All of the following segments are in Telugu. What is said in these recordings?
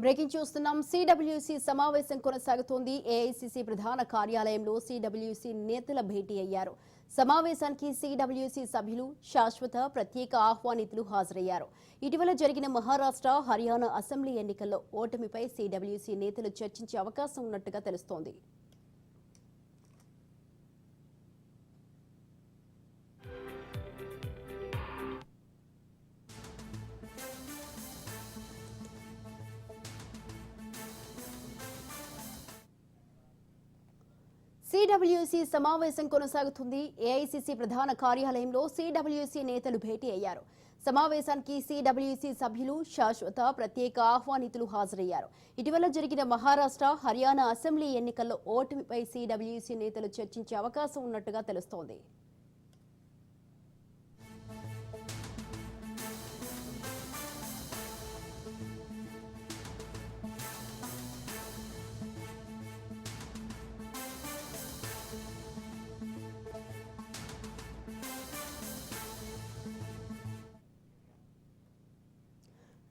బ్రేకింగ్ చూస్తున్నాం. సిడబ్ల్యూసి సమావేశం కొనసాగుతోంది. ఏఐసిసి ప్రధాన కార్యాలయంలో సిడబ్ల్యూసి నేతల భేటీ అయ్యారు. సమావేశానికి సిడబ్ల్యూసి సభ్యులు, శాశ్వత ప్రత్యేక ఆహ్వానితులు హాజరయ్యారు. ఇటీవల జరిగిన మహారాష్ట్ర, హర్యానా అసెంబ్లీ ఎన్నికల్లో ఓటమిపై సిడబ్ల్యూసి నేతలు చర్చించే అవకాశం ఉన్నట్టుగా తెలుస్తోంది. సిడబ్ల్యూసి సమావేశం కొనసాగుతుంది. ఏఐసిసి ప్రధాన కార్యాలయంలో సిడబ్ల్యూసి నేతలు భేటీ అయ్యారు. సమావేశానికి సిడబ్ల్యూసి సభ్యులు, శాశ్వత ప్రత్యేక ఆహ్వానితులు హాజరయ్యారు. ఇటీవల జరిగిన మహారాష్ట్ర, హర్యానా అసెంబ్లీ ఎన్నికల్లో ఓటమిపై సిడబ్ల్యూసి నేతలు చర్చించే అవకాశం ఉన్నట్టుగా తెలుస్తోంది.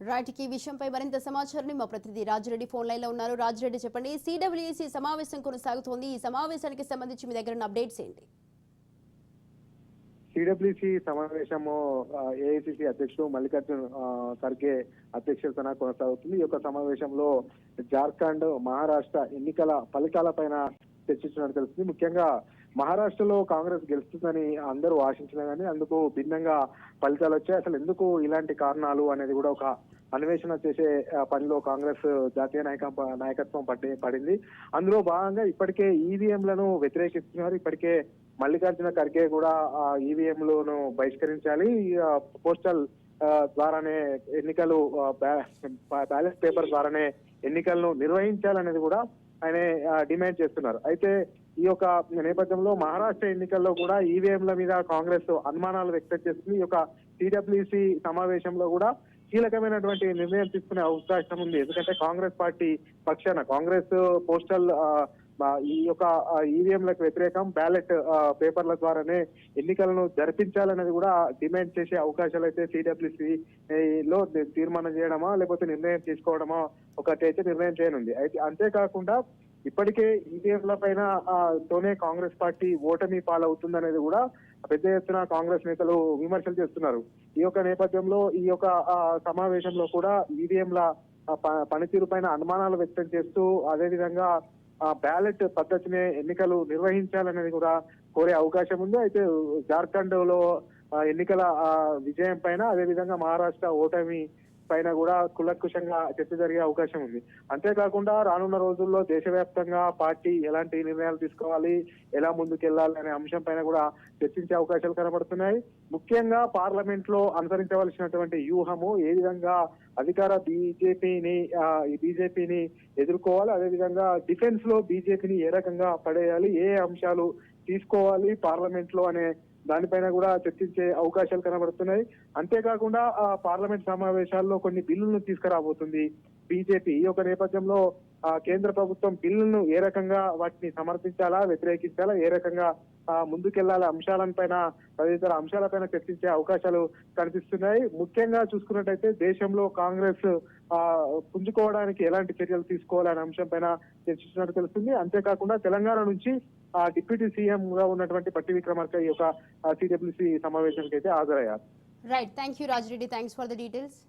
రైట్, ఈ విషయంపై మరింత సమాచారాన్ని మా ప్రతినిధి రాజిరెడ్డి ఫోన్ లైన్ లో ఉన్నారు. రాజిరెడ్డి, చెప్పండి. సిడబ్ల్యూసి సమావేశం కొనసాగుతోంది. ఈ సమావేశానికి సంబంధించి మీ దగ్గర ఉన్న అప్డేట్స్ ఏంటి? సిడబ్ల్యూసి సమావేశము ఏఐసిసి అధ్యక్షుడు మల్లికార్జున్ ఖర్గే అధ్యక్షతన కొనసాగుతుంది. ఈ యొక్క సమావేశంలో జార్ఖండ్, మహారాష్ట్ర ఎన్నికల ఫలితాలపైన చర్చించినట్టు తెలుస్తుంది. ముఖ్యంగా మహారాష్ట్రలో కాంగ్రెస్ గెలుస్తుందని అందరూ ఆశించినా కానీ అందుకు భిన్నంగా ఫలితాలు వచ్చాయి. అసలు ఎందుకు ఇలాంటి కారణాలు అనేది కూడా ఒక అన్వేషణ చేసే పనిలో కాంగ్రెస్ జాతీయ నాయకత్వం పడింది. అందులో భాగంగా ఇప్పటికే ఈవీఎంలను వ్యతిరేకిస్తున్నారు. ఇప్పటికే మల్లికార్జున ఖర్గే కూడా ఈవీఎంలను బహిష్కరించాలి, పోస్టల్ ద్వారానే ఎన్నికలు, బ్యాలెట్ పేపర్ ద్వారానే ఎన్నికలను నిర్వహించాలనేది కూడా ఆయన డిమాండ్ చేస్తున్నారు. అయితే ఈ యొక్క నేపథ్యంలో మహారాష్ట్ర ఎన్నికల్లో కూడా ఈవీఎంల మీద కాంగ్రెస్ అనుమానాలు వ్యక్తం చేస్తుంది. ఈ యొక్క సిడబ్ల్యూసి సమావేశంలో కూడా కీలకమైనటువంటి నిర్ణయం తీసుకునే అవకాశం ఉంది. ఎందుకంటే కాంగ్రెస్ పార్టీ పక్షాన కాంగ్రెస్ పోస్టల్ ఈ యొక్క ఈవీఎంలకు వ్యతిరేకం, బ్యాలెట్ పేపర్ల ద్వారానే ఎన్నికలను జరిపించాలనేది కూడా డిమాండ్ చేసే అవకాశాలు అయితే సిడబ్ల్యూసి లో తీర్మానం చేయడమా లేకపోతే నిర్ణయం తీసుకోవడమా ఒకటైతే నిర్ణయం చేయనుంది. అయితే అంతేకాకుండా ఇప్పటికే ఈవీఎంల పైన తోనే కాంగ్రెస్ పార్టీ ఓటమి పాలవుతుందనేది కూడా పెద్ద ఎత్తున కాంగ్రెస్ నేతలు విమర్శలు చేస్తున్నారు. ఈ యొక్క నేపథ్యంలో ఈ యొక్క సమావేశంలో కూడా ఈవీఎంల పనితీరు పైన అనుమానాలు వ్యక్తం చేస్తూ అదేవిధంగా బ్యాలెట్ పద్ధతినే ఎన్నికలు నిర్వహించాలనేది కూడా కోరే అవకాశం ఉంది. అయితే జార్ఖండ్ లో ఎన్నికల విజయం పైన అదేవిధంగా మహారాష్ట్ర ఓటమి పైన కూడా కులక్కుశంగా చర్చ జరిగే అవకాశం ఉంది. అంతేకాకుండా రానున్న రోజుల్లో దేశవ్యాప్తంగా పార్టీ ఎలాంటి నిర్ణయాలు తీసుకోవాలి, ఎలా ముందుకెళ్లాలి అనే అంశం పైన కూడా చర్చించే అవకాశాలు కనబడుతున్నాయి. ముఖ్యంగా పార్లమెంట్ లో అనుసరించవలసినటువంటి వ్యూహము, ఏ విధంగా అధికార బీజేపీని ఎదుర్కోవాలి, అదేవిధంగా డిఫెన్స్ లో బీజేపీని ఏ రకంగా పడేయాలి, ఏ అంశాలు తీసుకోవాలి పార్లమెంట్ లో అనే దానిపైన కూడా చర్చించే అవకాశాలు కనబడుతున్నాయి. అంతేకాకుండా పార్లమెంట్ సమావేశాల్లో కొన్ని బిల్లులను తీసుకురాబోతుంది బీజేపీ. ఈ యొక్క నేపథ్యంలో కేంద్ర ప్రభుత్వం బిల్లులను ఏ రకంగా వాటిని సమర్థించాలా, వ్యతిరేకించాలా, ఏ రకంగా ముందుకెళ్లాల అంశాలపైన, తదితర అంశాలపైన చర్చించే అవకాశాలు కనిపిస్తున్నాయి. ముఖ్యంగా చూసుకున్నట్టయితే దేశంలో కాంగ్రెస్ పుంజుకోవడానికి ఎలాంటి చర్యలు తీసుకోవాలనే అంశం పైన చర్చించినట్టు తెలుస్తుంది. అంతేకాకుండా తెలంగాణ నుంచి డిప్యూటీ సీఎం గా ఉన్నటువంటి బట్టి విక్రమార్క ఈ యొక్క సిడబ్ల్యూసి సమావేశానికి అయితే హాజరయ్యారు. Right, thank you Rajireddy, thanks for the details.